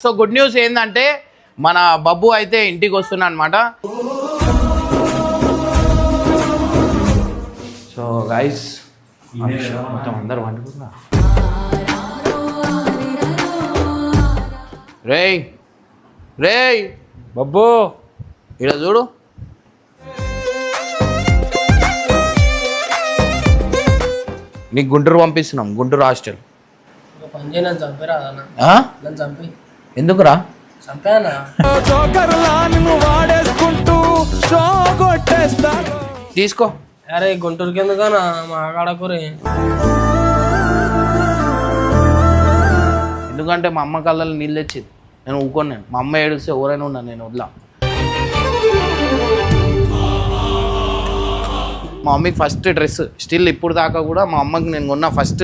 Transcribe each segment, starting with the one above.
So good news ఏంటంటే మన బబ్బు అయితే ఇంటికి వస్తున్నా అనమాట. సో గైస్ మొత్తం అందరు వండుకున్నా. రేయ్ రేయ్ బబ్బు ఇక్కడ చూడు. నీకు గుంటూరు పంపిస్తున్నాం, గుంటూరు హాస్టల్. ఎందుకురా? తీసుకో. అరే గుంటూరుకి ఎందుకనా మా కాడకూరే? ఎందుకంటే మా అమ్మ కళ్ళలో నీళ్ళు తెచ్చింది, నేను ఊకోను. నేను మా అమ్మ ఏడుస్తే ఎవరైనా ఉన్నాను, నేను వదిలా. మా మమ్మీకి ఫస్ట్ డ్రెస్ స్టిల్ ఇప్పుడు దాకా కూడా మా అమ్మకి నేను కొన్న ఫస్ట్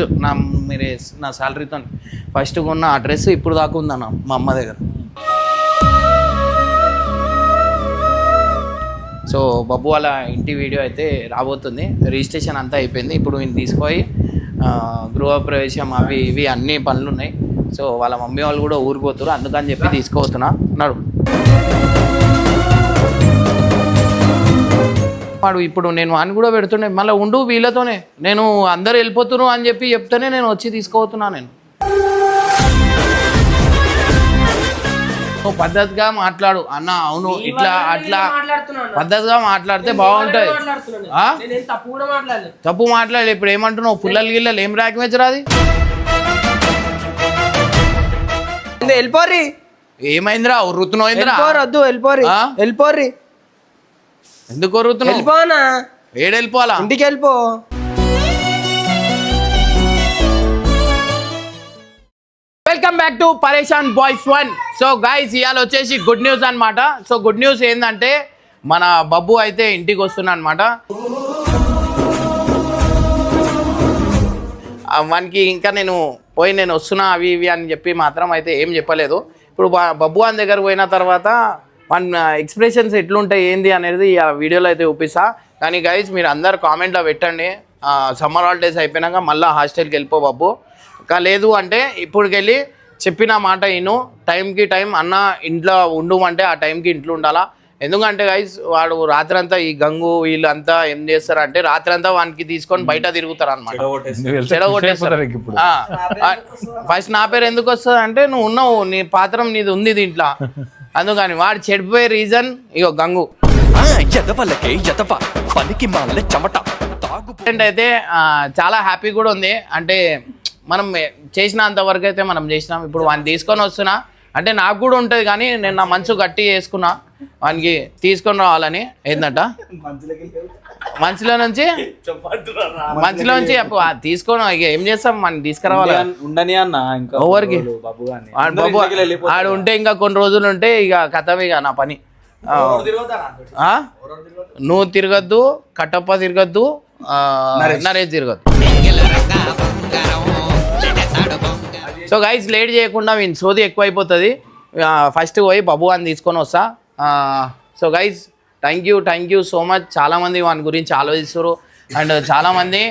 నా శాలరీతో ఫస్ట్ కొన్న ఆ డ్రెస్ ఇప్పుడు దాకా ఉందన్న మా అమ్మ దగ్గర. సో బబ్బు వాళ్ళ ఇంటి వీడియో అయితే రాబోతుంది. రిజిస్ట్రేషన్ అంతా అయిపోయింది. ఇప్పుడు నేను తీసుకుపోయి గృహప్రవేశం అవి ఇవి అన్ని పనులు ఉన్నాయి. సో వాళ్ళ మమ్మీ వాళ్ళు కూడా ఊరిపోతారు, అందుకని చెప్పి తీసుకుపోతున్నా. నడు వాడు ఇప్పుడు నేను వాడిని కూడా పెడుతుండే, మళ్ళీ ఉండు వీళ్ళతోనే, నేను అందరు వెళ్ళిపోతున్నారు అని చెప్పి చెప్తేనే నేను వచ్చి తీసుకుపోతున్నా. నేను పద్ధతిగా మాట్లాడు అన్న. అవును ఇట్లా అట్లా పద్ధతిగా మాట్లాడితే బాగుంటది. తప్పు మాట్లాడలేదు. ఇప్పుడు ఏమంటున్నావు? పుల్లలు గిల్లలు ఏం రాకమేచ్చరా? అది వెళ్ళిపోర్రి. ఏమైందిరా? ఉర్రుతున్నావు? వద్దు వెళ్ళిపోర్రి, వెళ్ళిపోర్రి. ఎందుకు ఉర్రుతున్నావు? వెళ్ళిపోనా? ఏడు వెళ్ళిపోవాలా? ఇంటికి వెళ్ళిపో. వెల్కమ్ బ్యాక్ టు పరేషాన్ బాయ్స్ 1. సో గైస్ ఇవాళ వచ్చేసి గుడ్ న్యూస్ అనమాట. సో గుడ్ న్యూస్ ఏంటంటే మన బబ్బు అయితే ఇంటికి వస్తున్నా అనమాట. వానికి ఇంకా నేను వస్తున్నా అవి ఇవి అని చెప్పి మాత్రం అయితే ఏం చెప్పలేదు. ఇప్పుడు బబ్బు అని దగ్గర పోయిన తర్వాత మన ఎక్స్ప్రెషన్స్ ఎట్లుంటాయి ఏంది అనేది ఆ వీడియోలో అయితే చూపిస్తా. కానీ గైస్ మీరు అందరు కామెంట్లో పెట్టండి, సమ్మర్ హాలిడేస్ అయిపోయినాక మళ్ళీ హాస్టల్కి వెళ్ళిపో బబ్బు. లేదు అంటే ఇప్పటికెళ్ళి చెప్పిన మాట విను, టైంకి టైం అన్న ఇంట్లో ఉండుమంటే ఆ టైంకి ఇంట్లో ఉండాలా. ఎందుకంటే గైస్ వాడు రాత్రంతా ఈ గంగు వీళ్ళంతా ఏం చేస్తారంటే రాత్రంతా వానికి తీసుకొని బయట తిరుగుతారు అనమాట, చెడగొట్టేస్తారు. ఫస్ట్ నా పేరు ఎందుకు వస్తుంది అంటే నువ్వు ఉన్నావు, నీ పాత్రం నీది ఉంది దీంట్లో, అందుకని వాడు చెడిపోయే రీజన్ ఇగో గంగు. అయితే చాలా హ్యాపీ కూడా ఉంది. అంటే మనం చేసినంత వరకు అయితే మనం చేసినాం. ఇప్పుడు వాడిని తీసుకొని వస్తున్నా అంటే నాకు కూడా ఉంటుంది, కానీ నేను నా మనసు గట్టి చేసుకున్నా వానికి తీసుకొని రావాలని. ఏంటంట మంచిలో నుంచి తీసుకొని ఇక ఏం చేస్తాం, మనం తీసుకురావాలి. ఎవరికి ఆడు ఉంటే ఇంకా కొన్ని రోజులు ఉంటే ఇక కథం ఇక నా పని. నువ్వు తిరగద్దు, కట్టప్ప తిరగద్దు, నరేష్ తిరగద్దు. సో గైస్ లేట్ చేయకుండా వీని సోది ఎక్కువైపోతుంది. ఫస్ట్ పోయి బబ్బు అని తీసుకొని వస్తా. So guys thank you so much. చాలామంది వాని గురించి ఆలోచిస్తారు అండ్ చాలామంది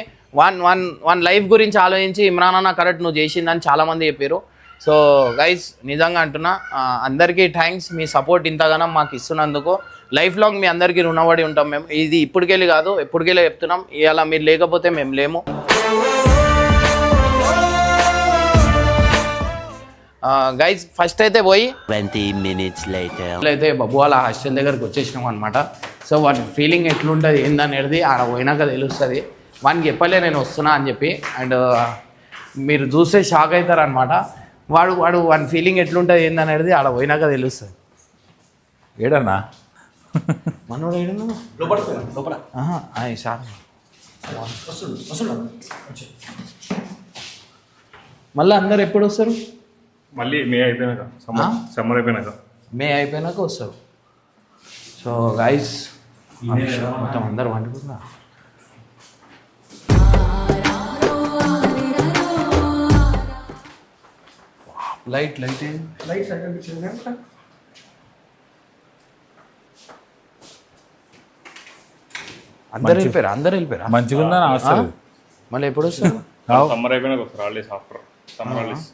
వన్ లైఫ్ గురించి ఆలోచించి ఇమ్రాన్ అన్న కరెక్ట్ నువ్వు చేసిందని చాలామంది చెప్పారు. సో గైస్ నిజంగా అంటున్నా అందరికీ థ్యాంక్స్, మీ సపోర్ట్ ఇంతగానో మాకు ఇస్తున్నందుకు. లైఫ్ లాంగ్ మీ అందరికీ రుణపడి ఉంటాం మేము. ఇది ఇప్పటికెళ్ళి కాదు, ఎప్పటికెళ్ళి చెప్తున్నాం. ఇలా మీరు లేకపోతే మేము లేము. గైస్ ఫస్ట్ అయితే పోయి 20 minutes later అయితే బబ్బు వాళ్ళ హాస్టల్ దగ్గరికి వచ్చేసినాం అనమాట. సో వాటి ఫీలింగ్ ఎట్లుంటుంది ఏందనేది ఆడ పోయినాక తెలుస్తుంది. వానికి చెప్పలే నేను వస్తున్నా అని చెప్పి. అండ్ మీరు చూస్తే షాక్ అవుతారు అనమాట. వాడి ఫీలింగ్ ఎట్లుంటుంది ఏందనేది ఆడ పోయినాక తెలుస్తుంది. ఏడన్నా మనోడు ఏడన్నా సార్ మళ్ళీ అందరు ఎప్పుడు వస్తారు? మళ్ళీ మే అయిపోయినాక, సమ్మర్ అయిపోయినాక, మే అయిపోయినాక వస్తారు. సో గైస్ మొత్తం అందరు వండుకున్నా. లైట్ అందరు వెళ్ళిపోయారా? మంచిగా ఉందని అవసరం. మళ్ళీ ఎప్పుడు వస్తారు? సమ్మర్ అయిపోయినాక వస్తారు. Holidays after summer holidays.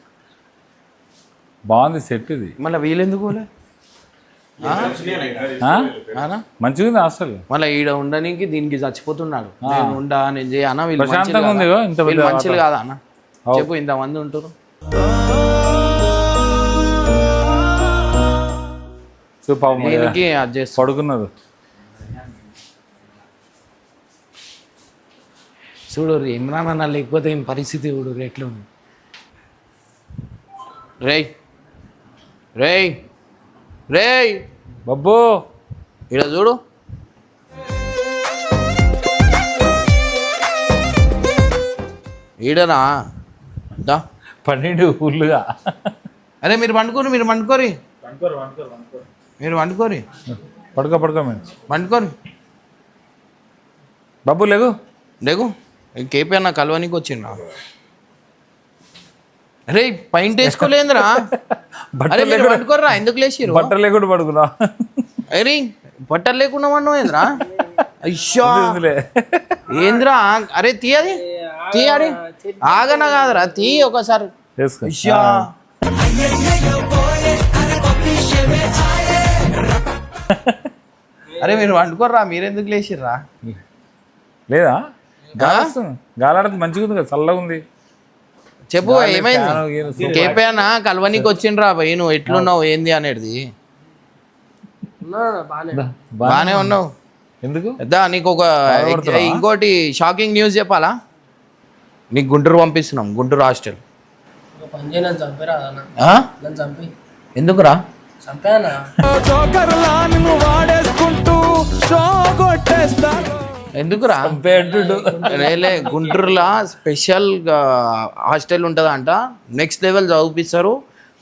బాగుంది సెట్ ఇది. మళ్ళీ వీళ్ళెందుకు పోలే? ఆ? ఆనా? మంచిగా ఉంది హాస్టల్. మళ్ళీ ఈడ ఉండడానికి దీనికి చచ్చిపోతున్నాడు. నేను ఉండా నేను చేయనా? వీళ్ళు ప్రశాంతంగా ఉంది మనుషులు ఇంత కాదా? వీళ్ళు పెద్ద మనుషులు కాదా అన్న? చెప్పు, ఇంతమంది ఉంటారు. పాపం దీనికి అది చేస్తాడు. పడుకున్నారు. చూడు ఇమ్రాన్ అన్న లేకపోతే ఏం పరిస్థితి చూడు ఎట్లా ఉంది. రేయ్ రేయ్ రేయ్ బబ్బు ఇక్కడ చూడు. ఈడనా దా. పన్నెండు ఫుల్లుగా. అరే మీరు పండుకోరు, మీరు పండుకోరి, మీరు పండుకోరి, పడుకో మేము. పండుకోరి. బబ్బు లేగు. లేకు కేపీ అన్న కలవనికి వచ్చిండ్రా. అరే పైంట్ వేసుకోలేదురా. అరే మీరు పట్టుకోర్రా, ఎందుకు లేచిరు? బట్టలు లేకుండా పడుకున్నా. అరే బట్టలు లేకుండా పడినావు ఏంద్రా? అయ్యో ఏంద్రా? అరే తీయది తీయడి, ఆగనా కాదురా, తీ ఒకసారి. వేసుకో. అయ్యా అరే మీరు వండుకోర్రా, మీరెందుకు లేచిర్రా? లేదా గాలాడుతుంది మంచిగా ఉంది కదా, చల్లగా ఉంది. చెప్పు ఏమైంది? కేపీ అన్న కలవనికి వచ్చిండ్రా భయ్, నువ్వు ఎట్లున్నావు ఏంది అనేది. బానే ఉన్నావు. ఎందుకు దా నీకు ఒక ఇంకోటి షాకింగ్ న్యూస్ చెప్పాలా? నీకు గుంటూరు పంపిస్తున్నాం, గుంటూరు హాస్టల్. ఎందుకురా? ఎందుకురా? లేలే గుంటూరులో స్పెషల్ హాస్టల్ ఉంటుందంట. నెక్స్ట్ లెవెల్ చదివిస్తారు.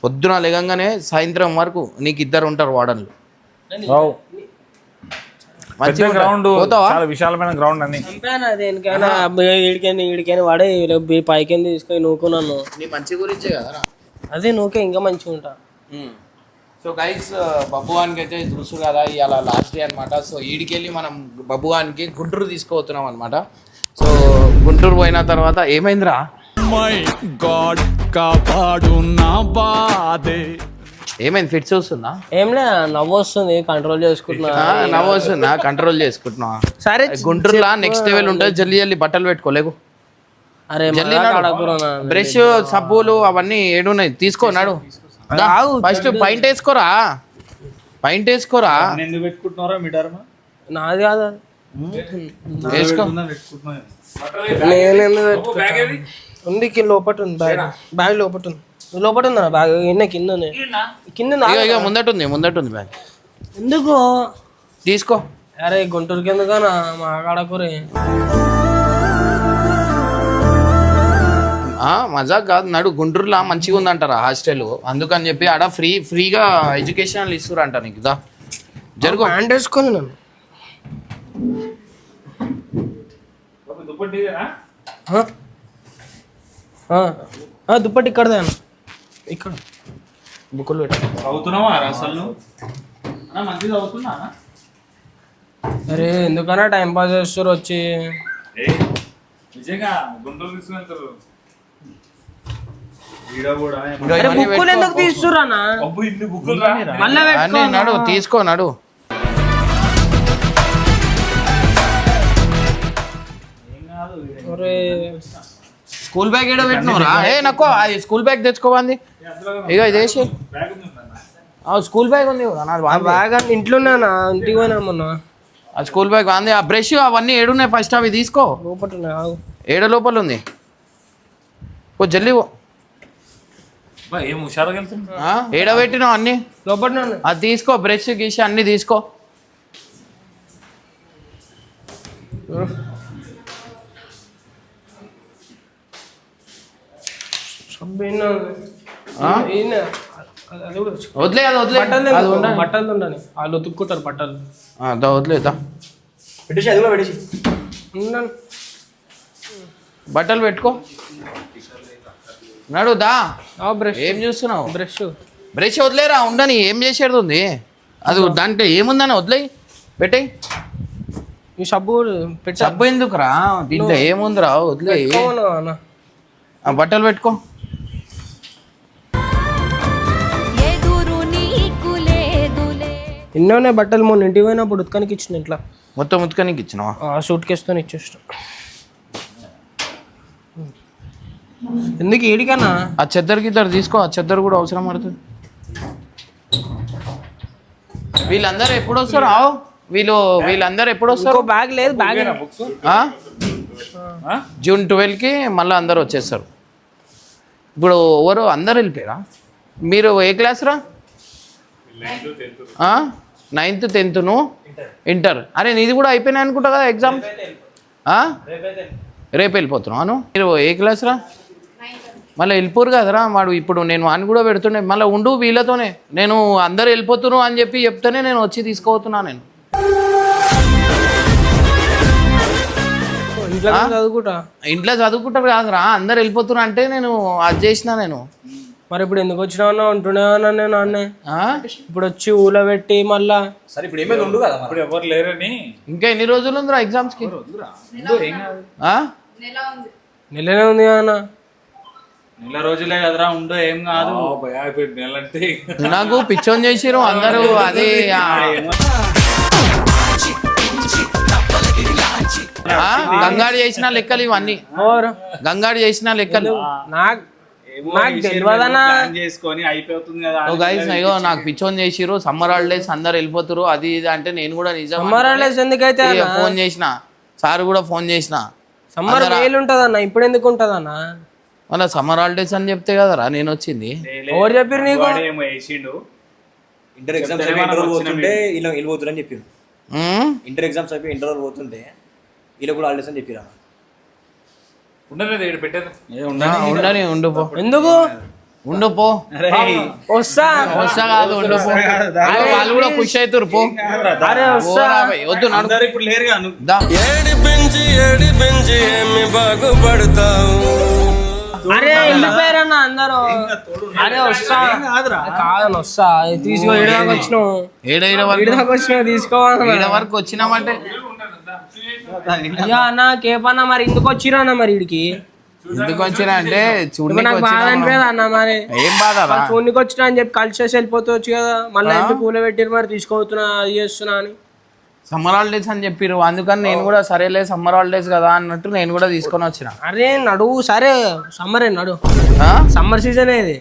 పొద్దున లేగంగానే సాయంత్రం వరకు నీకు ఇద్దరు ఉంటారు వార్డన్లు. గ్రౌండ్ చాలా విశాలమైన గ్రౌండ్ అని. దేనికైనా ఈడికైనా వాడే పైకి తీసుకొని నూకున్నాను. నీ మంచి గురించే కదా అదే నూకే ఇంకా మంచిగా ఉంటా. సో గైస్ బబ్బువానికి అయితే తెలుసు కదా ఇవాళ లాస్ట్ డే అనమాట. సో ఈడికెళ్ళి మనం బబ్బువానికి గుంటూరు తీసుకుపోతున్నాం అనమాట. సో గుంటూరు పోయిన తర్వాత ఏమైందిరా? ఏమైంది? ఫిట్స్ వస్తుందా? ఏంలే నవ్వు వస్తుంది, కంట్రోల్ చేసుకుంటున్నా. నవ్వు వస్తుందా? కంట్రోల్ చేసుకుంటున్నా. సరే గుంటూరులో నెక్స్ట్ లెవెల్ ఉంటుంది. జల్దీ జల్దీ బట్టలు పెట్టుకోలేకు. అరే బ్రష్ సబ్బులు అవన్నీ ఏడున్నాయి, తీసుకోనాడు. ఫస్ట్ పైంట్ వేసుకోరా, పైంట్ వేసుకోరా. నాది కాదు, వేసుకో. ఉంది లోపట ఉంది, బ్యాగ్ లోపట ఉంది. లోపట ఉందా బ్యాగ్? కింద కింద ముందటుంది బ్యాగ్. ఎందుకు తీసుకో. అరే గుంటూరుకి ఎందుకనా మా కాడకూరే. మజాక్ కాదు, నడు. గుంటూరులో మంచిగా ఉందంటారా హాస్టల్, అందుకని చెప్పి ఆడ ఫ్రీగా ఎడ్యుకేషన్ ఇస్తున్నారు అంట నీకు. దా జరుగు. హ్యాండ్ వేసుకొని నన్ను దుప్పటి ఇక్కడదే అన్న, ఇక్కడ బుక్కులు అరే ఎందుకన్నా టైం పాస్ చేస్తారు వచ్చి. బుక్కులు ఎందుకు తీస్తున్నా? నడు తీసుకో, నడు. స్కూల్ బ్యాగ్ ఏడో పెట్టినవరా? నక్కో అది స్కూల్ బ్యాగ్ తెచ్చుకోవాలి. ఇక ఇది వేసి స్కూల్ బ్యాగ్ ఉంది బ్యాగ్ ఇంట్లోనేనా? ఇంటికి పోయినా మొన్న. ఆ స్కూల్ బ్యాగ్ అంది. ఆ బ్రష్ అవన్నీ ఏడున్నాయి, ఫస్ట్ అవి తీసుకో. లోపల ఏడ లోపల ఉంది. జల్దీ ఏం హుషారుగా వెళ్తున్నా. ఏడ పెట్టినావు అన్ని లోపల. అది తీసుకో, బ్రష్ గీసి అన్ని తీసుకో. వదిలే అది వదిలే, బట్టలు ఉండని వాళ్ళు ఉతుక్కుంటారు బట్టలు. వదిలేదా బట్టలు పెట్టుకో. నడు దా. బ్రష్ ఏం చూస్తున్నావు? బ్రష్ వదిలేరా, ఉండని. ఏం చేసేది ఉంది అది? దాంట్లో ఏముందని వదిలేయి, పెట్టేయి. ఈ సబ్బు పెట్టి. సబ్బు ఎందుకురా? దీంట్లో ఏముందిరా? వదిలేయి. బట్టలు పెట్టుకో. ఎన్నోనే బట్టలు మొన్న ఇంటికి పోయినప్పుడు ఉతకానికి ఇచ్చిన ఇంట్లో మొత్తం ఉతకనికి ఇచ్చినావా? సూట్ కేసుతో ఇచ్చేసిన. ఎందుకు ఏడికన్నా ఆ చెద్దరికి ఇద్దరు తీసుకో, ఆ చెద్దరు కూడా అవసరం పడుతుంది. వీళ్ళందరూ ఎప్పుడు వస్తారు? వీళ్ళందరూ ఎప్పుడు వస్తారు? ఇంకో బ్యాగ్ లేదు, బ్యాగ్ బుక్స్ ఆ? జూన్ 12కి మళ్ళీ అందరు వచ్చేస్తారు. ఇప్పుడు ఎవరు అందరు వెళ్ళిపోయారా? మీరు ఏ క్లాస్ రా? 9th 10th inter. అరే నీది కూడా అయిపోయినాయి అనుకుంటా కదా ఎగ్జామ్? రేపు వెళ్ళిపోతున్నాను. మీరు ఏ క్లాస్ రా? మళ్ళీ వెళ్ళిపోరు కదరా వాడు. ఇప్పుడు నేను వాడిని కూడా పెడుతుండే, మళ్ళీ ఉండు వీళ్ళతోనే. నేను అందరు వెళ్ళిపోతున్నారు అని చెప్పి చెప్తేనే నేను వచ్చి తీసుకోపోతున్నా. నేను ఇంట్లో చదువుకుంటారు కాదురా, అందరు వెళ్ళిపోతున్నా అంటే నేను అది చేసిన. నేను మరి ఇప్పుడు ఎందుకు వచ్చినావన్నా ఉంటున్నావన్నా నేను అన్నే ఇప్పుడు వచ్చి ఊళ్ళో పెట్టి మళ్ళా సరే ఇప్పుడు ఏమైనా ఉండు కదా ఇప్పుడు ఎవరు లేరని. ఇంకా ఎన్ని రోజులు ఉందిరా ఎగ్జామ్స్కి? నెలనే ఉంది అన్న. నెల రోజులే కదరా ఉండు, ఏం కాదు. నెలంటే నాకు పిచ్చోన్ చేసిరు అందరూ. అది గంగాడు చేసిన లెక్కలు ఇవన్నీ. గంగాడు చేసిన లెక్కలు నాకు తెలియదన్నా. చేసుకొని అయిపోతుంది కదా. గైస్ అయ్యో నాకు పిచ్చోన్ చేసిరు, సమ్మర్ హాలిడేస్ అందరు వెళ్ళిపోతారు అది ఇది అంటే నేను కూడా నిజం సమ్మర్ హాలిడేస్ ఎందుకైతే ఫోన్ చేసిన, సార్ కూడా ఫోన్ చేసిన. సమ్మర్ వేలు ఉంటదన్న, ఇప్పుడు ఎందుకు ఉంటదన్న? మళ్ళీ సమ్మర్ హాలిడేస్ అని చెప్తే కదరా నేను వచ్చింది. ఎవరు చెప్పారు నీకు? ఏమో వేసిండు. ఇంటర్ ఎగ్జామ్స్ అయిపోయి ఇంటర్ పోతుంటే ఇలా వెళ్ళిపోతుందని చెప్పారు. ఇంటర్ ఎగ్జామ్స్ అయిపోయి ఇంటర్ పోతుంటే ఇలా కూడా హాలిడేస్ అని చెప్పారు. ఉండలేదు పెట్టారు. ఉండని ఉండుపో. ఎందుకు ఉండుపో? వస్తా కాదు ఉండుపో. వాళ్ళు కూడా ఖుషి అవుతారు. పో. అరే వస్తా. వద్దు నడు. ఇప్పుడు లేరుగా అరే వెళ్ళిపోయారన్న అందరూ. అరే వస్తా కాదని వస్తా. తీసుకో ఏడాకి వచ్చినావు, ఏడాకి వచ్చినావు తీసుకోవాలి వరకు వచ్చినామంటే అయ్యా అన్న కేపన్నా. మరి ఎందుకు వచ్చిరా అన్న? మరి వీడికి ఎందుకు వచ్చినా అంటే నాకు బాధ అనిపేదా అన్న? మరి ఏం బాధ? చూడనికి వచ్చినా అని చెప్పి కలిసి చేసి వెళ్ళిపోవచ్చు కదా. మళ్ళీ ఎందుకు పూల పెట్టిరు మరి తీసుకోతున్నా అది చేస్తున్నా అని. సమ్మర్ హాలిడేస్ అని చెప్పిరు, అందుకని నేను కూడా సరేలే సమ్మర్ హాలిడేస్ కదా అన్నట్టు నేను కూడా తీసుకొని వచ్చిన. అరే నడువు సరే, సమ్మర్ నడు, సమ్మర్ సీజన్ ఇది.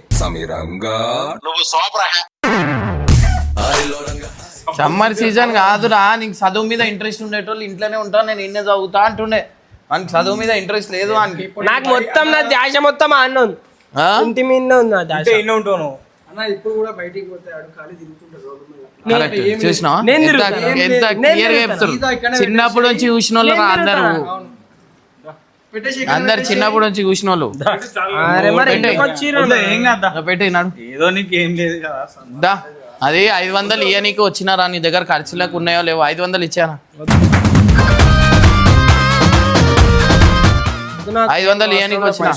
సమ్మర్ సీజన్ కాదురా. నీకు చదువు మీద ఇంట్రెస్ట్ ఉండేటోళ్ళు ఇంట్లోనే ఉంటాను, నేను ఇన్నే చదువుతా అంటుండే. మనకి చదువు మీద ఇంట్రెస్ట్ లేదు అని. నాకు మొత్తం నా ధ్యాస మొత్తం అన్న ఉంది, ఇంటి మీద ఉంది నా ధ్యాస. ఉంటాను ఇప్పుడు కూడా బయటికి పోతే ఖాళీ తిరుగుతుంటారు. చూసినా ఎంత క్లియర్ గా చెప్తారు. చిన్నప్పటి నుంచి చూసిన వాళ్ళు అందరు చిన్నప్పటి నుంచి చూసిన వాళ్ళు. పెట్టినాడు ఏదో నీకు ఏం లేదు కదా. అది 500 ఇయ్యనీకి వచ్చినారా? నీ దగ్గర ఖర్చులకు ఉన్నాయో లేవో? 500 ఇచ్చానా? 500 ఇయ్యనీకి వచ్చిన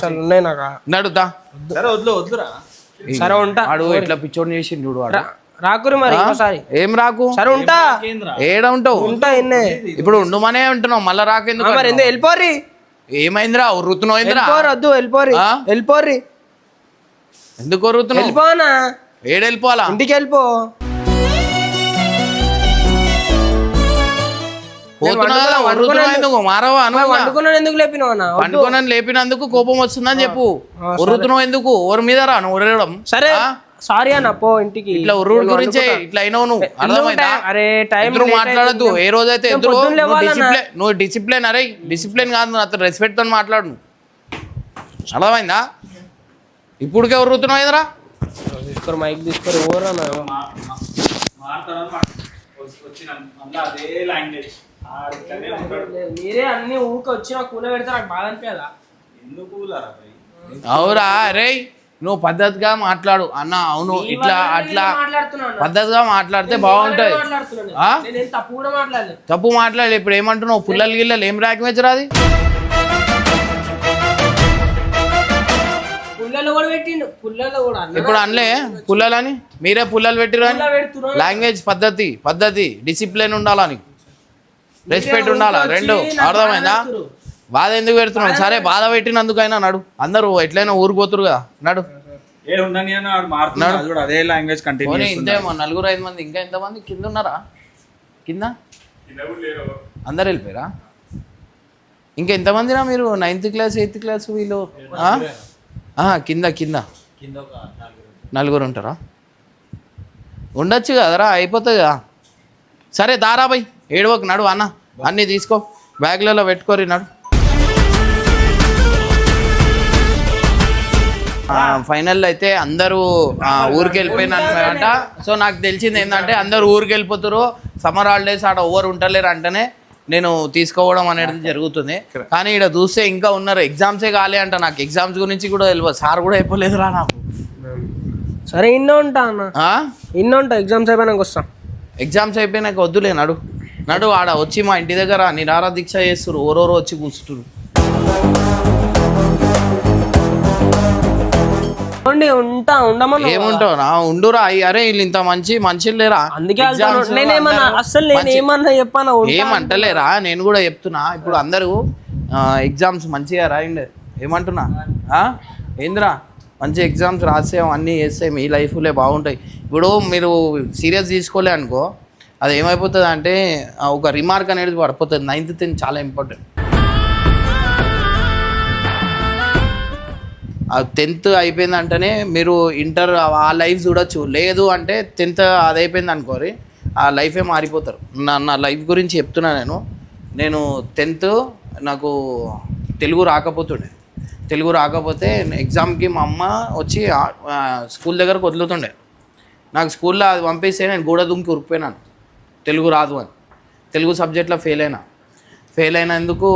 నడుదా. సరే వద్దు వద్దురా. సరే ఉంటా. వాడు ఎట్లా పిచ్చోడు చేసి చూడు. వాడు రాకురు మరి ఒకసారి. ఏం రాకు? సరే ఉంటా. ఏడ ఉంటావు? ఉంటా ఎన్నే. ఇప్పుడు ఉండుమనే ఉంటున్నావు, మళ్ళా రాకెందుకు? మరి ఎందుకు వెళ్ళిపోర్రి? ఏమైందిరా? ఉర్రుతున్నావు ఏందిరా? వద్దు వెళ్ళిపోర్రి, వెళ్ళిపోర్రి. ఎందుకు ఉర్రుతున్నావు? వెళ్ళిపోనా? ఏడు వెళ్ళిపోవాలా? ఇంటికి వెళ్ళిపో. ఎందుకు లేపినావు? పండుకొని లేపినందుకు కోపం వస్తుందని చెప్పు. ఉర్రుతున్నావు ఎందుకు? ఎవరి మీద రా నువ్వు ఉరగడం? సరే సారీ అన్న, పో ఇంటికి. ఇట్లా ఉర్రుడు గురించే ఇట్లా అయినావు నువ్వు. అర్థమైందా? అరే టైం మాట్లాడద్దు. ఏ రోజైతే నువ్వు డిసిప్లిన్. అరే డిసిప్లిన్ కాదు, అతను రెస్పెక్ట్ తో మాట్లాడు. అర్థమైందా? ఇప్పుడుకే ఉర్రుతున్నావు ఎదురా? తీసుకోరు మైక్ తీసుకోరు. ఓరా మీరే అన్ని ఊరికి వచ్చి నాకు కూల పెడితే నాకు బాధ అనిపించదా? అవురా? అరే నువ్వు పద్ధతిగా మాట్లాడు అన్న. అవును ఇట్లా అట్లా పద్ధతిగా మాట్లాడితే బాగుంటది. తప్పు మాట్లాడలేదు. ఇప్పుడు ఏమంటున్నావు? పుల్లలు గిల్లలు ఏం రాకి వచ్చరా? అది ఇప్పుడు అనలే పుల్లలని. మీరే పుల్లలు పెట్టిరు అని. లాంగ్వేజ్ పద్ధతి డిసిప్లిన్ ఉండాలా, నీకు రెస్పెక్ట్ ఉండాలా, రెండు. అర్థమైందా? బాధ ఎందుకు పెడుతున్నావు? సరే బాధ పెట్టినందుకైనా నడు. అందరూ ఎట్లయినా ఊరిపోతురు కదా, నడు. ఏ ఉండని అని వాడు మారుతున్నాడు, అది కూడా అదే లాంగ్వేజ్ కంటిన్యూ పోనీ చేస్తున్నాడు. ఇంతేమో 4-5 మంది, ఇంకా ఎంతమంది కింద ఉన్నారా? కింద అందరు వెళ్ళిపోయారా? ఇంకా ఎంతమందిరా మీరు? 9th క్లాస్ 8th క్లాస్ వీళ్ళు కింద కింద 4 ఉంటారా? ఉండొచ్చు కదరా, అయిపోతుంది కదా. సరే దారాబాయ్, ఏడవకు, నడు అన్న, అన్నీ తీసుకో, బ్యాగ్లలో పెట్టుకోరి, నడు. ఫైనల్ అయితే అందరూ ఊరికి వెళ్ళిపోయినమాట. సో నాకు తెలిసింది ఏంటంటే అందరూ ఊరికి వెళ్ళిపోతారు, సమ్మర్ హాలిడేస్ ఆడ ఓవర్ ఉంటలేరు అంటేనే నేను తీసుకోవడం అనేది జరుగుతుంది. కానీ ఇక్కడ చూస్తే ఇంకా ఉన్నారు, ఎగ్జామ్సే కాలే అంట. నాకు ఎగ్జామ్స్ గురించి కూడా తెలియదు, సార్ కూడా అయిపోలేదురా నాకు. సరే ఇన్నో ఉంటా అన్న, ఇన్నో ఉంటా, ఎగ్జామ్స్ అయిపోయినాక వస్తా. ఎగ్జామ్స్ అయిపోయినాక వద్దులే, నడు నడు. ఆడ వచ్చి మా ఇంటి దగ్గర నిరాహార దీక్ష చేస్తారు, ఓరోరో వచ్చి కూర్చుంటారు. ఉంటా, ఉండమన్నా. ఏముంటావు నా ఉండురా. అరే వీళ్ళు ఇంత మంచి మనుషులు లేరా? అందుకే నేనేమన్నా అసలు నేనేమన్నా చెప్పాను, ఏమంటలేరా? నేను కూడా చెప్తున్నా. ఇప్పుడు అందరూ ఎగ్జామ్స్ మంచిగా రాయండి, ఏమంటున్నా? ఏందిరా, మంచి ఎగ్జామ్స్ రాసే అన్నీ చేస్తే మీ లైఫ్లే బాగుంటాయి. ఇప్పుడు మీరు సీరియస్ తీసుకోలే అనుకో, అది ఏమైపోతుంది అంటే ఒక రిమార్క్ అనేది పడిపోతుంది. 9th 10th చాలా ఇంపార్టెంట్. 10th అయిపోయిందంటేనే మీరు ఇంటర్ ఆ లైఫ్ చూడొచ్చు. లేదు అంటే 10th అది అయిపోయింది అనుకోరి, ఆ లైఫే మారిపోతారు. నా లైఫ్ గురించి చెప్తున్నా. నేను 10th నాకు తెలుగు రాకపోతే ఎగ్జామ్కి మా అమ్మ వచ్చి స్కూల్ దగ్గరకు వదులుతుండే. నాకు స్కూల్లో అది పంపిస్తే నేను గూడ దుంకి ఉరికిపోయినాను, తెలుగు రాదు అని. తెలుగు సబ్జెక్ట్లో ఫెయిల్ అయినందుకు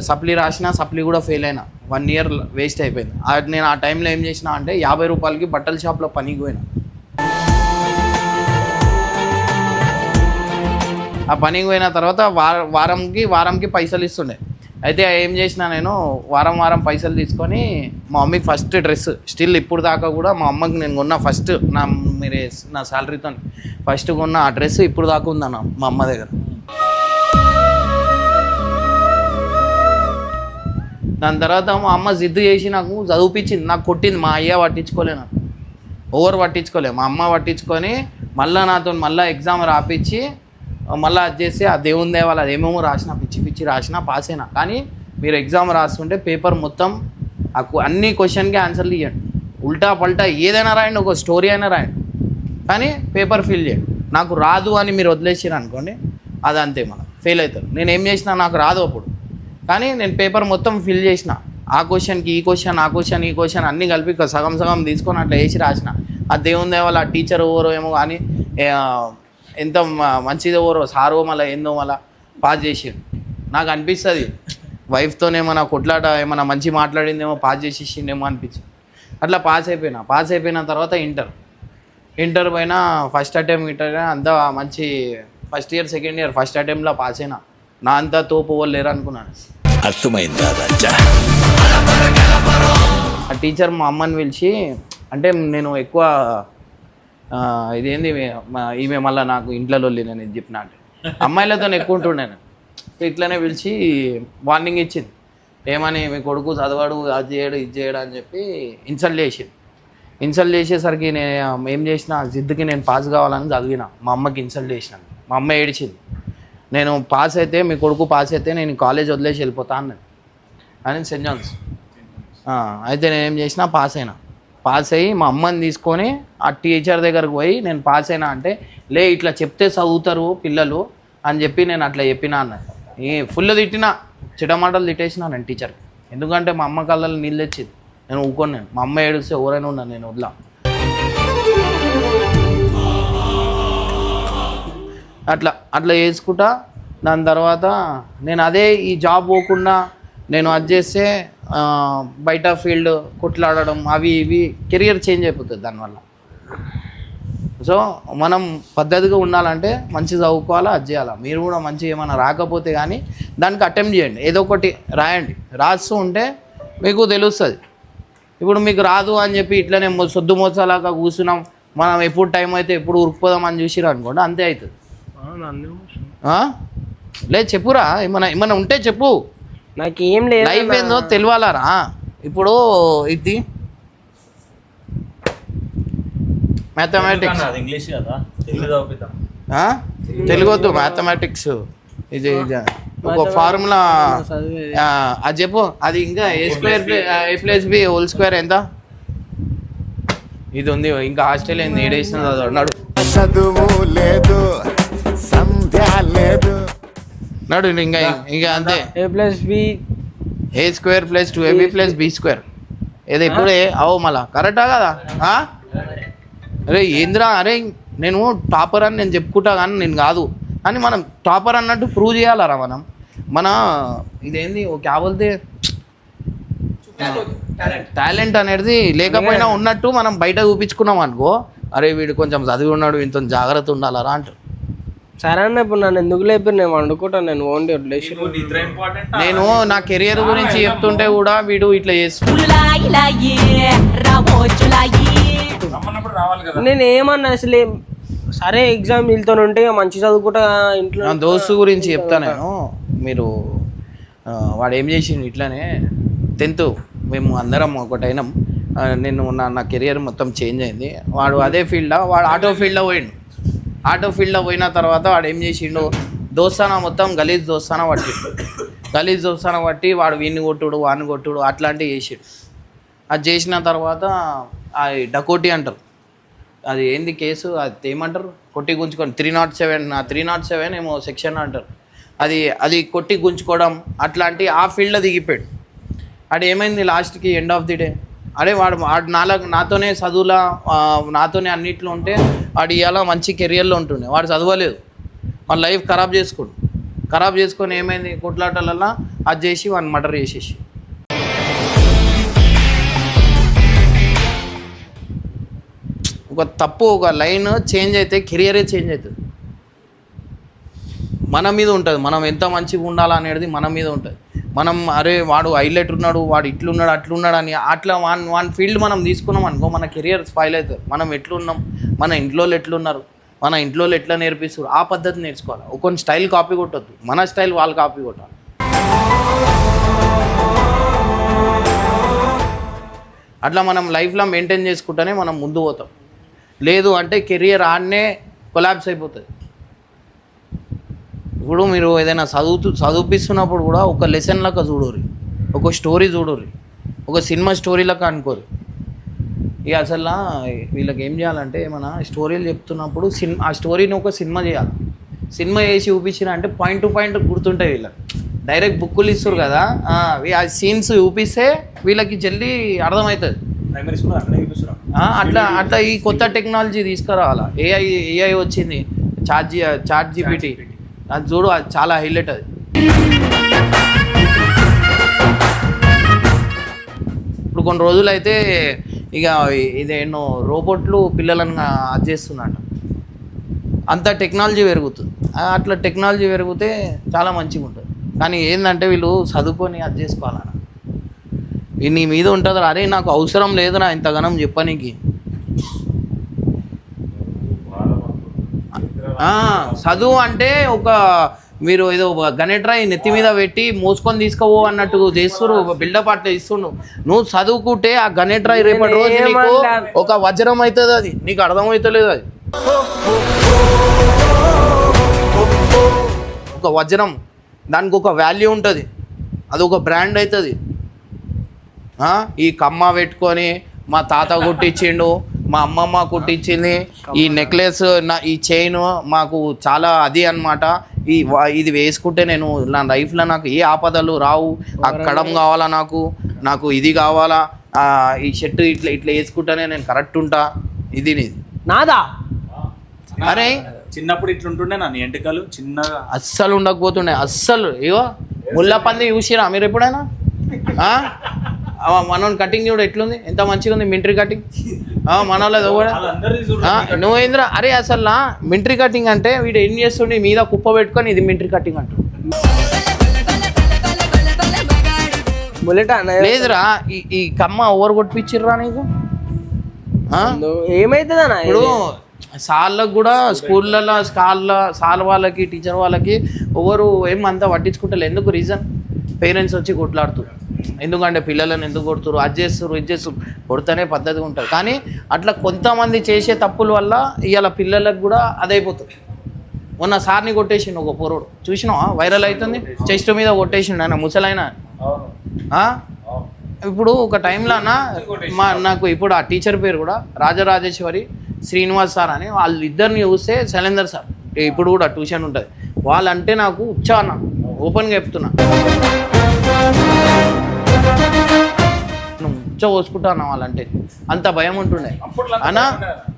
సప్లీ రాసిన, సప్లీ కూడా ఫెయిల్ అయినా. 1 year వేస్ట్ అయిపోయింది. నేను ఆ టైంలో ఏం చేసిన అంటే 50 రూపాయలకి బట్టల షాప్లో పనికి పోయినా. ఆ పనికి పోయిన తర్వాత వారంకి పైసలు ఇస్తుండే. అయితే ఏం చేసిన, నేను వారం పైసలు తీసుకొని మా మమ్మీకి ఫస్ట్ డ్రెస్, స్టిల్ ఇప్పుడు దాకా కూడా మా అమ్మకి నేను కొన్న ఫస్ట్ నా శాలరీతో ఫస్ట్ కొన్న ఆ డ్రెస్ ఇప్పుడు దాకా ఉందన్న మా అమ్మ దగ్గర. దాని తర్వాత మా అమ్మ జిద్దు చేసి నాకు చదివిపించింది, నాకు కొట్టింది. మా అయ్య పట్టించుకోలే, నాకు ఓవర్ పట్టించుకోలే. మా అమ్మ పట్టించుకొని మళ్ళీ నాతో ఎగ్జామ్ రాపించి మళ్ళీ అది చేసి ఆ దేవుని దేవాలి అదేమేమో రాసిన, పిచ్చి రాసిన, పాస్ అయినా. కానీ మీరు ఎగ్జామ్ రాస్తుంటే పేపర్ మొత్తం అన్ని క్వశ్చన్కి ఆన్సర్లు ఇవ్వండి, ఉల్టా పల్టా ఏదైనా రాయండి, ఒక స్టోరీ అయినా రాయండి, కానీ పేపర్ ఫిల్ చేయండి. నాకు రాదు అని మీరు వదిలేసారు అనుకోండి, అది అంతే, మనం ఫెయిల్ అవుతారు. నేను ఏం చేసిన, నాకు రాదు అప్పుడు, కానీ నేను పేపర్ మొత్తం ఫిల్ చేసిన. ఆ క్వశ్చన్కి ఈ క్వశ్చన్, ఆ క్వశ్చన్ ఈ క్వశ్చన్ అన్నీ కలిపి సగం తీసుకొని అట్లా వేసి రాసిన. ఆ దేవుని దేవాల ఆ టీచర్ ఎవరో ఏమో కానీ ఎంత మంచిది ఎవరో సారో మళ్ళీ ఏందో మళ్ళీ పాస్ చేసాడు. నాకు అనిపిస్తుంది వైఫ్తోనే ఏమైనా కొట్లాట ఏమైనా మంచి మాట్లాడిందేమో పాస్ చేసేసిండేమో అనిపించింది. అట్లా పాస్ అయిపోయిన తర్వాత ఇంటర్ పైన ఫస్ట్ అటెంప్ట్ ఇంటర్ అంతా మంచి, first year second year first అటెంప్ట్లో పాస్ అయినా. నా అంతా తోపు వాళ్ళు లేరు అనుకున్నాను. అర్థమైందా? ఆ టీచర్ మా అమ్మని పిలిచి, అంటే నేను ఎక్కువ ఇదేంది ఈమె మళ్ళీ నాకు ఇంట్లో నేను ఇది చెప్పిన అంటే అమ్మాయిలతో ఎక్కువ ఉంటుండే. ఇట్లనే పిలిచి వార్నింగ్ ఇచ్చింది, ఏమని మీ కొడుకు చదవాడు, అది చేయడు ఇది చేయడు అని చెప్పి ఇన్సల్ట్ చేసేసరికి నేను ఏం చేసిన, జిద్దుకి నేను పాస్ కావాలని చదివిన. మా అమ్మకి ఇన్సల్ట్ చేసినాను. మా అమ్మ ఏడిచింది. నేను పాస్ అయితే, మీ కొడుకు పాస్ అయితే నేను కాలేజ్ వదిలేసి వెళ్ళిపోతా అన్నది అని సెయింట్ జాన్స్. అయితే నేను ఏం చేసిన, పాస్ అయ్యి మా అమ్మని తీసుకొని ఆ టీచర్ దగ్గరకు పోయి నేను పాస్ అయినా అంటే, లే ఇట్లా చెప్తే చదువుతారు పిల్లలు అని చెప్పి నేను అట్లా చెప్పినా అన్నది. ఫుల్ తిట్టినా, చిటమాటలు తిట్టేసినా నేను టీచర్కి. ఎందుకంటే మా అమ్మ కళ్ళలో నీళ్ళు తెచ్చింది, నేను ఊరుకోను. మా అమ్మ ఏడిస్తే ఎవరైనా ఉన్నాను నేను వదిలా. అట్లా చేసుకుంటా. దాని తర్వాత నేను అదే ఈ జాబ్ పోకుండా నేను అది చేస్తే బయట ఫీల్డ్ కొట్లాడడం అవి ఇవి కెరియర్ చేంజ్ అయిపోతుంది దానివల్ల. సో మనం పద్ధతిగా ఉండాలంటే మంచి చదువుకోవాలా, అది చేయాలా. మీరు కూడా మంచి ఏమైనా రాకపోతే కానీ దానికి అటెంప్ట్ చేయండి, ఏదో ఒకటి రాయండి. రాస్తూ ఉంటే మీకు తెలుస్తుంది. ఇప్పుడు మీకు రాదు అని చెప్పి ఇట్లనే సొద్దు మోసాలాగా కూర్చున్నాం, మనం ఎప్పుడు టైం అయితే ఎప్పుడు ఉరుకుపోదాం అని చూసిరు అనుకోండి, అంతే అవుతుంది. లేదు చెప్పురా, ఏమన్నా ఉంటే చెప్పు. నాకేం లేదు, లైఫ్ ఏందో తెలియాలరా. ఇప్పుడు ఇది మ్యాథమెటిక్స్ అది ఇంగ్లీష్ కదా, తెలుగు చదువుతాం. తెలుగు వద్దు, మ్యాథమెటిక్స్. ఇది ఒక ఫార్ములా అది చెప్పు. అది ఇంకా A²+B² ఎంత? ఇది ఉంది ఇంకా. ఆస్ట్రేలియా ఏడేసిన నడు చదువు లేదు, సంధ్య లేదు. నడు ఇంకా ఇంకా అంతే. A+B A²+2AB+B² ఏదో ఇప్పుడు అవు మళ్ళా కరెక్టా కదా? అరే ఏంద్రా, అరే నేను టాపర్ అని నేను చెప్పుకుంటా కానీ నేను కాదు అని మనం టాపర్ అన్నట్టు ప్రూవ్ చేయాలరా మనం. మన ఇదేంది ఓ క్యాబోల్తే టాలెంట్ అనేది లేకపోయినా ఉన్నట్టు మనం బయట చూపించుకున్నాం అనుకో, అరే వీడు కొంచెం చదివి ఉన్నాడు, ఇంత జాగ్రత్త ఉండాలరా అంటారు. సరే అన్న, ఇప్పుడు నన్ను ఎందుకు లేపారు? నేను వండుకుంటాను, నేను ఓన్లీ వదిలేసి. నిద్ర ఇంపార్టెంట్. నేను నా కెరియర్ గురించి చెప్తుంటే కూడా వీడు ఇట్లా చేస్తున్నాడు. రమ్మన్నప్పుడు రావాలి కదా. నేను ఏమన్నా అసలు సరే ఎగ్జామ్ వీళ్ళతో ఉంటే మంచి చదువుకుంటా ఇంట్లో. నా దోస్తు గురించి చెప్తా నేను. మీరు వాడు ఏం చేసిండు ఇట్లానే 10th మేము అందరం ఒకటైనాం. నేను నా కెరియర్ మొత్తం చేంజ్ అయింది. వాడు అదే ఫీల్డ్లో, వాడు ఆటో ఫీల్డ్లో పోయిండు. ఆటో ఫీల్డ్లో పోయిన తర్వాత వాడు ఏం చేసిండు, దోస్తానా మొత్తం గలీజ్ దోస్తానా పట్టి వాడు వీడిని కొట్టుడు వాడిని కొట్టుడు అట్లాంటివి చేసిండు. అది చేసిన తర్వాత డకోటీ అంటారు, అది ఏంది కేసు, అది ఏమంటారు, కొట్టి గుంజుకొని 307 ఏమో సెక్షన్ అంటారు. అది కొట్టి గుంజుకోవడం అట్లాంటి ఆ ఫీల్డ్లో దిగిపోయాడు. అది ఏమైంది లాస్ట్కి ఎండ్ ఆఫ్ ది డే, అరే వాడు నాతోనే చదువులా నాతోనే అన్నిట్లో ఉంటే వాడు ఇవాళ మంచి కెరియర్లో ఉంటుండే. వాడు చదవలేదు, వాళ్ళ లైఫ్ ఖరాబ్ చేసుకొని ఏమైంది కొట్లాటలల్లో అది చేసి వాడిని మర్డర్ చేసేసి. ఒక తప్పు, ఒక లైన్ చేంజ్ అయితే కెరియరే చేంజ్ అవుతుంది. మన మీద ఉంటుంది, మనం ఎంత మంచిగా ఉండాలా అనేది మన మీద ఉంటుంది. మనం అరే వాడు హైలైట్ ఉన్నాడు, వాడు ఇట్లున్నాడు అట్లున్నాడు అని అట్లా వన్ ఫీల్డ్ మనం తీసుకున్నాం అనుకో, మన కెరియర్ స్పాయిల్ అవుతుంది. మనం ఎట్లున్నాం, మన ఇంట్లో ఎట్లున్నారు, మన ఇంట్లో ఎట్లా నేర్పిస్తారు, ఆ పద్ధతి నేర్చుకోవాలి. ఒక స్టైల్ కాపీ కొట్టద్దు, మన స్టైల్ వాళ్ళు కాపీ కొట్టాలి. అట్లా మనం లైఫ్లో మెయింటైన్ చేసుకుంటేనే మనం ముందు పోతాం. లేదు అంటే కెరియర్ ఆడనే కొలాప్స్ అయిపోతుంది. ఇప్పుడు మీరు ఏదైనా చదివిస్తున్నప్పుడు కూడా ఒక లెసన్ లాగా చూడరు, ఒక స్టోరీ చూడరు, ఒక సినిమా స్టోరీ లాగా అనుకోరు. ఇక అసలు వీళ్ళకి ఏం చేయాలంటే మన స్టోరీలు చెప్తున్నప్పుడు ఆ స్టోరీని ఒక సినిమా చేయాలి. సినిమా వేసి చూపించిన అంటే పాయింట్ టు పాయింట్ గుర్తుంటాయి. వీళ్ళకి డైరెక్ట్ బుక్కులు ఇస్తారు కదా, ఆ సీన్స్ చూపిస్తే వీళ్ళకి జల్దీ అర్థమవుతుంది. ప్రైమరీ స్కూల్ అట్లా చూపిస్తున్నాం. అట్లా ఈ కొత్త టెక్నాలజీ తీసుకురావాలా. ఏఐ వచ్చింది, చాట్ జీపీటీ, అది చూడు, అది చాలా హైలైట్. అది ఇప్పుడు కొన్ని రోజులు అయితే ఇక ఇదేనో రోబోట్లు పిల్లలను అది చేస్తుందంట. అంత టెక్నాలజీ పెరుగుతుంది. అట్లా టెక్నాలజీ పెరిగితే చాలా మంచిగా ఉంటుంది. కానీ ఏంటంటే వీళ్ళు చదువుకొని అది చేసుకోవాలన్న నీ మీద ఉంటుంది. అరే నాకు అవసరం లేదురా ఇంతగానం చెప్పనీకి. చదువు అంటే ఒక మీరు ఏదో గణెట్రాయి నెత్తి మీద పెట్టి మోసుకొని తీసుకోవో అన్నట్టు చేస్తున్నారు, బిల్డప్ అట్లా ఇస్తుండు. నువ్వు చదువుకుంటే ఆ గణెట్రాయి రేపటి రోజు నీకు ఒక వజ్రం అవుతుంది. అది నీకు అర్థమవుతలేదు. అది ఒక వజ్రం, దానికి ఒక వాల్యూ ఉంటుంది, అది ఒక బ్రాండ్ అవుతుంది. ఈ కమ్మ పెట్టుకొని మా తాత కుట్టించిండు, మా అమ్మమ్మ కుట్టించింది, ఈ నెక్లెస్ ఈ చైన్ మాకు చాలా అది అన్నమాట. ఇది వేసుకుంటే నేను నా లైఫ్లో నాకు ఏ ఆపదలు రావు, అక్కడం కావాలా, నాకు ఇది కావాలా, ఈ షర్ట్ ఇట్లా వేసుకుంటేనే నేను కరెక్ట్ ఉంటా. ఇది నాదా? అరే చిన్నప్పుడు ఇట్లుంటుండే నా ఎంటికలు చిన్నగా అస్సలు ఉండకపోతుండే. అస్సలు ఇగో ముళ్ళపంది చూసిరా మీరు ఎప్పుడైనా? మనోని కటింగ్ చూడు ఎట్లుంది, ఎంత మంచిగా ఉంది మింట్రీ కటింగ్. మనోళ్ళది కూడా నువ్వేంద్రా. అరే అసలు మింట్రీ కటింగ్ అంటే వీడు ఏం చేస్తుండే, మీద కుప్ప పెట్టుకొని ఇది మింట్రీ కటింగ్ అంటు. లేదురా, ఈ కమ్మ ఓవర్ కొట్టిపిచ్చిర్రా నీకు. ఏమైతుందన్నా ఇప్పుడు సార్లకు కూడా స్కూళ్ళల్లో సార్ వాళ్ళకి టీచర్ వాళ్ళకి ఎవరు ఏమంతా పట్టించుకుంటారు. ఎందుకు రీజన్, పేరెంట్స్ వచ్చి కొట్లాడుతారు. ఎందుకంటే పిల్లలను ఎందుకు కొడుతురు, అది చేస్తురు, ఇది చేస్తురు, కొడితేనే పద్ధతి ఉంటుంది. కానీ అట్లా కొంతమంది చేసే తప్పుల వల్ల ఇవాళ పిల్లలకు కూడా అదైపోతుంది. మొన్న సార్ని కొట్టేసిండు ఒక పొరుడు, చూసినావా? వైరల్ అవుతుంది, చెస్ట్ మీద కొట్టేసిండు ఆయన ముసలైన. ఇప్పుడు ఒక టైంలో నాకు ఇప్పుడు ఆ టీచర్ పేరు కూడా రాజరాజేశ్వరి శ్రీనివాస్ సార్ అని, వాళ్ళిద్దరిని చూస్తే శైలేందర్ సార్ ఇప్పుడు కూడా ట్యూషన్ ఉంటుంది, వాళ్ళంటే నాకు ఉచ్చారణ ఓపెన్గా చెప్తున్నా, పోసుకుంటాను వాళ్ళంటే అంత భయం ఉంటుండే అన్న.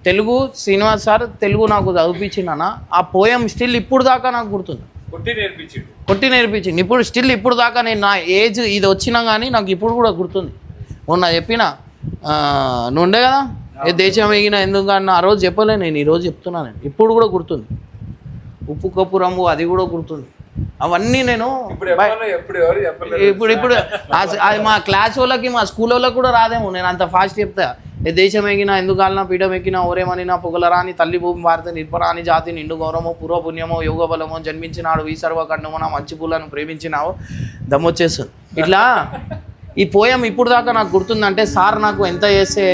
తెలుగు శ్రీనివాస్ సార్ తెలుగు నాకు చదివించిండు అన్న. ఆ పోయం స్టిల్ ఇప్పుడు దాకా నాకు గుర్తుంది, కొట్టి నేర్పించింది. ఇప్పుడు స్టిల్ ఇప్పుడు దాకా నేను నా ఏజ్ ఇది వచ్చినా కానీ నాకు ఇప్పుడు కూడా గుర్తుంది. మొన్న చెప్పిన నువ్వు ఉండే కదా ఏ దేశం ఎగిన ఎందుకు అన్న, ఆ రోజు చెప్పలే, నేను ఈరోజు చెప్తున్నాను. ఇప్పుడు కూడా గుర్తుంది. ఉప్పు కప్పు రంగు అది కూడా గుర్తుంది. అవన్నీ నేను ఇప్పుడు అది మా క్లాస్ వాళ్ళకి మా స్కూల్ వాళ్ళకి కూడా రాదేమో, నేను అంత ఫాస్ట్ చెప్తా. ఏ దేశం ఎగినా ఎందుకు కాలినా పీఠం ఎక్కినా ఓరేమనినా పొగలరాని తల్లి భూమి భారత నిర్భరాని జాతి నిండు గౌరవమో పూర్వపుణ్యమో యోగ బలమో జన్మించినాడు ఈ సర్వఖండమో నా మంచి పూలను ప్రేమించినావో దమ్మొచ్చేస్తుంది. ఇట్లా ఈ పోయం ఇప్పుడు దాకా నాకు గుర్తుందంటే సార్ నాకు ఎంత చేస్తే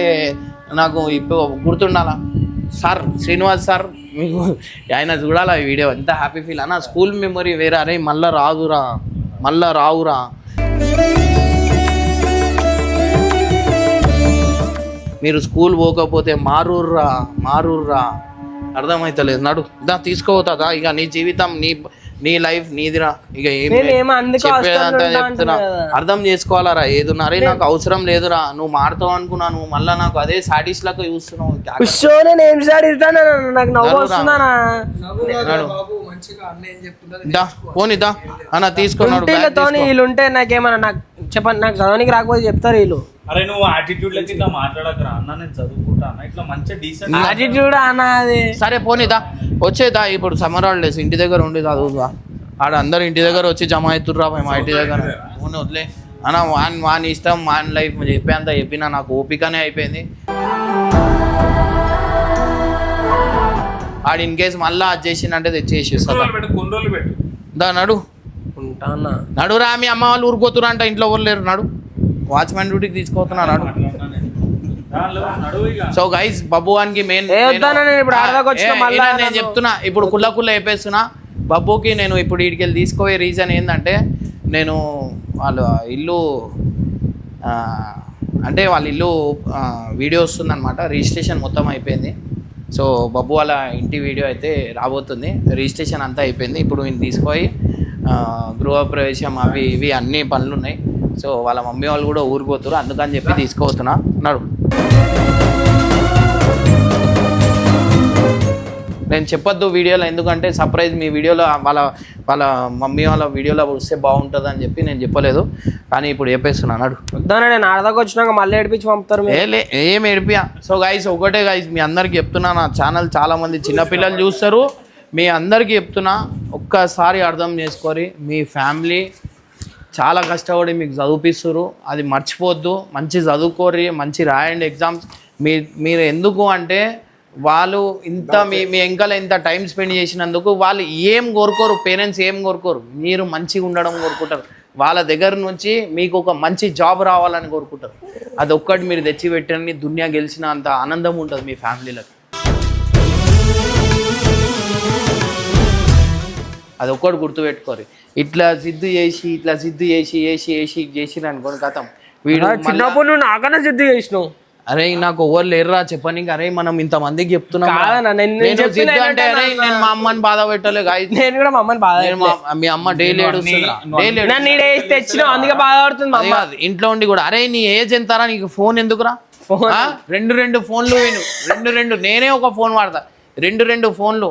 నాకు ఇప్పుడు గుర్తుండాలా. సార్ శ్రీనివాస్ సార్ మీకు ఆయన చూడాలా ఈ వీడియో, ఎంత హ్యాపీ ఫీల్ అన్న. స్కూల్ మెమరీ వేరే, అరే మళ్ళా రావురా. మీరు స్కూల్ పోకపోతే మారూర్రా అర్థమవుతలేదు. నడు దా తీసుకోవద్దా ఇక నీ జీవితం నీ లైఫ్ నీదిరా. ఇక చెప్పేదంతా చెప్తున్నా, అర్థం చేసుకోవాలరా. ఏదున్నా అరే నాకు అవసరం లేదురా, నువ్వు మారుతావు అనుకున్నా, నువ్వు మళ్ళీ నాకు అదే సాటిస్ లాగా చూస్తున్నావు. పోనీదా అన్న తీసుకున్నాడు. వీళ్ళుంటే నాకేమన్నా నాకు చెప్పండి, నాకు చదవనికి రాకపోతే చెప్తారు వీళ్ళు. అరే నువ్వు యాటిట్యూడ్ లెక్క ఇట్లా మాట్లాడకరా అన్న, నేను చదువుకుంటా అన్న, ఇట్లా మంచిగా డీసెంట్ యాటిట్యూడ్ అన్న. అది సరే పోనీదా వచ్చేదా. ఇప్పుడు సమ్మర్ హాలిడేస్ ఇంటి దగ్గర ఉండి చదువుదా. ఆడ అందరు ఇంటి దగ్గర వచ్చి జమ అవుతుర్రా మా ఇంటి దగ్గర. పోనీ వదిలే అన్న, వాని ఇష్టం వాని లైఫ్ చెప్పేంత చెప్పినా నాకు ఓపికనే అయిపోయింది. ఆడు ఇన్ కేసు మళ్ళీ అది చేసిందంటే తెచ్చేసిస్తా. దా నడురా, మీ అమ్మ వాళ్ళు ఊరుకోతురా అంట, ఇంట్లో ఎవరు లేరు. నడు వాచ్మెన్ డ్యూటీకి తీసుకోతున్నా. సో గైస్ బబ్బువానికి మెయిన్ నేను చెప్తున్నా, ఇప్పుడు కుల్ల వేపేస్తున్నా బబ్బుకి. నేను ఇప్పుడు వీడికి వెళ్ళి తీసుకోయే రీజన్ ఏంటంటే, నేను వాళ్ళ ఇల్లు అంటే వాళ్ళ ఇల్లు వీడియో వస్తుందన్నమాట, రిజిస్ట్రేషన్ మొత్తం అయిపోయింది. సో బబ్బు వాళ్ళ ఇంటి వీడియో అయితే రాబోతుంది, రిజిస్ట్రేషన్ అంతా అయిపోయింది. ఇప్పుడు నేను తీసుకొని గృహప్రవేశం అవి ఇవి అన్ని పనులు ఉన్నాయి. సో వాళ్ళ మమ్మీ వాళ్ళు కూడా ఊరిపోతారు, అందుకని చెప్పి తీసుకుపోతున్నా. నడు నేను చెప్పొద్దు వీడియోలో, ఎందుకంటే సర్ప్రైజ్ మీ వీడియోలో వాళ్ళ మమ్మీ వాళ్ళ వీడియోలో వస్తే బాగుంటుంది అని చెప్పి నేను చెప్పలేదు, కానీ ఇప్పుడు చెప్పేస్తున్నా. నడు నేను ఆడదాకా వచ్చినాక మళ్ళీ ఏడిపించి పంపుతారు. ఏం ఏడిపియా. సో గైస్ ఒకటే గైస్ మీ అందరికి చెప్తున్నా, నా ఛానల్ చాలామంది చిన్నపిల్లలు చూస్తారు, మీ అందరికీ చెప్తున్నా ఒక్కసారి అర్థం చేసుకొని, మీ ఫ్యామిలీ చాలా కష్టపడి మీకు చదివిపిస్తారు, అది మర్చిపోవద్దు. మంచి చదువుకోరి, మంచి రాయండి ఎగ్జామ్స్. మీరు ఎందుకు అంటే వాళ్ళు ఇంత మీ వెంకల ఇంత టైం స్పెండ్ చేసినందుకు వాళ్ళు ఏం కోరుకోరు, పేరెంట్స్ ఏం కోరుకోరు, మీరు మంచిగా ఉండడం కోరుకుంటారు. వాళ్ళ దగ్గర నుంచి మీకు ఒక మంచి జాబ్ రావాలని కోరుకుంటారు. అది ఒక్కటి మీరు తెచ్చి పెట్టండి, దునియా గెలిచిన అంత ఆనందం ఉంటుంది మీ ఫ్యామిలీలకు. అది ఒక్కటి గుర్తుపెట్టుకోరు. ఇట్లా సిద్ధు చేసి అనుకోని కథం వీడు చిన్నప్పుడు నువ్వు నాకన్నా సిద్ధు చేసినావు. అరే నాకు ఎవరు లేరురా చెప్పనీకి. అరే మనం ఇంతమందికి చెప్తున్నాం, అంటే అరే నేను మా అమ్మని బాధ పెట్టలే. నేను కూడా మా అమ్మని బాధ, మీ అమ్మ డైలీ తెచ్చిన అందుకే బాధపడుతుంది ఇంట్లో ఉండి కూడా. అరే నీ ఏజ్ ఎంతరా, నీకు ఫోన్ ఎందుకురా? రెండు ఫోన్లు రెండు నేనే ఒక ఫోన్ వాడతా, రెండు ఫోన్లు.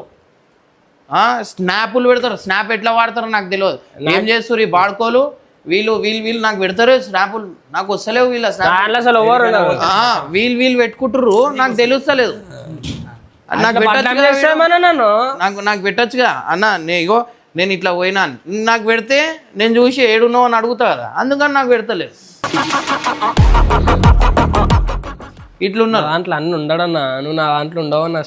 స్నాప్లు పెడతారు, స్నాప్ ఎట్లా వాడతారో నాకు తెలియదు. ఏం చేస్తారు ఈ బాడుకోలు వీళ్ళు నాకు పెడతారు స్నాపులు, నాకు వస్తలేవు. వీళ్ళ వీళ్ళు పెట్టుకుంటారు, నాకు తెలుస్తలేదు. నాకు పెట్టచ్చుగా అన్న. ఇగో నేను ఇట్లా పోయినా, నాకు పెడితే నేను చూసి ఏడున్నావు అని అడుగుతా కదా, అందుకని నాకు పెడతలేదు. ఇట్లున్నా దాంట్లో అన్ని ఉండడన్నా, నువ్వు నా దాంట్లో ఉండవన్నా.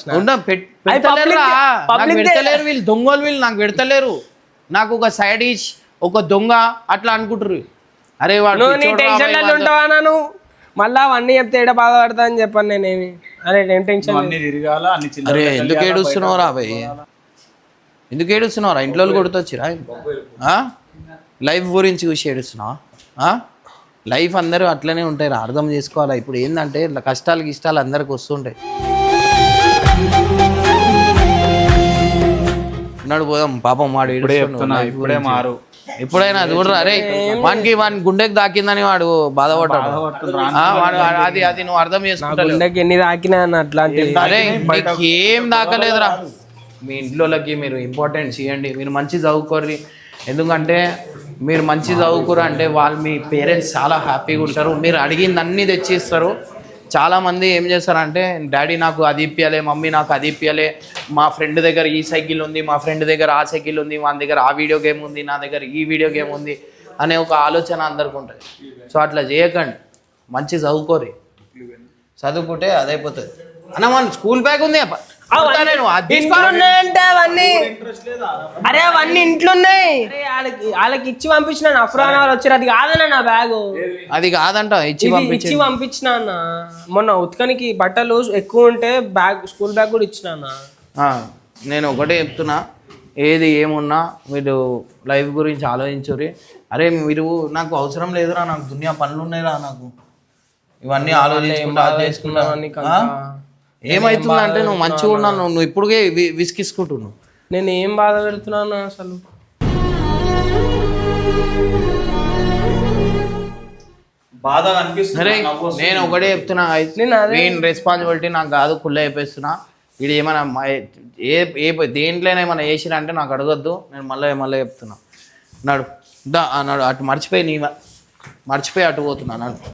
పెడతలేరు వీళ్ళు, దొంగలు వీళ్ళు నాకు పెడతలేరు. నాకు ఒక సైడ్ ఇష్ ఒక దొంగ అట్లా అనుకుంటారు. అరే వాడు నువ్వు నీ పిచ్చోడు రా టెన్షన్ బాయ్, ఉంటావా నువ్వు మళ్ళా అవన్నీ చెప్తే ఏడ బాధపడతా అని చెప్పాను నేనేమి. అరే నేను టెన్షన్ అన్ని తిరగాల అన్ని చిల్లర అరే ఎందుకు ఏడుస్తున్నావు రా భయ్, ఎందుకు ఏడుస్తున్నావు రా? ఇంట్లో వాళ్ళు కొడుతొచ్చిరా? లైఫ్ గురించి చూసి ఏడుస్తున్నావా? లైఫ్ అందరూ అట్లనే ఉంటాయి రా, అర్థం చేసుకోవాలా. ఇప్పుడు ఏంటంటే ఇట్లా కష్టాలు గిష్టాలు అందరికి వస్తుంటాయి. ఉన్నాడు పోదాం పాపం వాడు ఇప్పుడే ఏడుస్తున్నాడు చెప్తున్నా, life ఇప్పుడే గురించి. మారు. ఎప్పుడైనా చూడరా అరే వాని గుండెకి దాకిందని వాడు బాధపడ్డాడు. అది నువ్వు అర్థం చేసుకుంటావు. గుండెకి ఎన్ని తాకినా అన్న అట్లాంటి. అరే మీకు ఏం దాకలేదురా. మీ ఇంట్లోకి మీరు ఇంపార్టెన్స్ ఇవ్వండి, మీరు మంచి చదువుకోర్రి. ఎందుకంటే మీరు మంచి చదువుకోరు అంటే వాళ్ళు మీ పేరెంట్స్ చాలా హ్యాపీగా ఉంటారు. మీరు అడిగింది అన్నీ తెచ్చిస్తారు. చాలామంది ఏం చేస్తారంటే డాడీ నాకు అది ఇప్పియాలి, మమ్మీ నాకు అది ఇప్పియాలి, మా ఫ్రెండ్ దగ్గర ఈ సైకిల్ ఉంది, మా ఫ్రెండ్ దగ్గర ఆ సైకిల్ ఉంది, మన దగ్గర ఆ వీడియో గేమ్ ఉంది, నా దగ్గర ఈ వీడియో గేమ్ ఉంది అనే ఒక ఆలోచన అందరికి ఉంటుంది. సో అట్లా చేయకండి, మంచి చదువుకోరి. చదువుకుంటే అదైపోతుంది. అన్న మన స్కూల్ బ్యాగ్ ఉంది ఇంట్లో ఉన్నాయంటే అవన్నీ. అరే అవన్నీ ఇంట్లో ఉన్నాయి. వాళ్ళకి ఇచ్చి పంపించిన అఫ్రాన్ వాళ్ళు వచ్చారు. అది కాదన్న నా బ్యాగు. అది కాదంట ఇచ్చి ఇచ్చి పంపించిన అన్న. మొన్న ఉతకనికి బట్టలు ఎక్కువ ఉంటే బ్యాగ్ స్కూల్ బ్యాగ్ కూడా ఇచ్చిన అన్న. నేను ఒకటే చెప్తున్నా, ఏది ఏమున్నా మీరు లైఫ్ గురించి ఆలోచించుర్రి. అరే మీరు నాకు అవసరం లేదురా, నాకు దునియా పనులు ఉన్నాయిరా, నాకు ఇవన్నీ ఆలోచించుకుంటా చేసుకున్నా ఏమవుతుందంటే నువ్వు మంచిగా ఉన్నాను, నువ్వు ఇప్పుడుగే విసికిసుకుంటున్నావు. నేను ఏం బాధ పెడుతున్నాను అసలు. బాధ అనిపిస్తుంది. అరే నేను ఒకటే చెప్తున్నా, మెయిన్ రెస్పాన్సిబిలిటీ నాకు కాదు, కుళ్ళ అయిపోయిస్తున్నా. ఇది ఏమైనా దేంట్లోనే ఏమైనా వేసినా అంటే నాకు అడగొద్దు. నేను మళ్ళీ చెప్తున్నా. నాడు అటు మర్చిపోయి అటు పోతున్నా. నాడు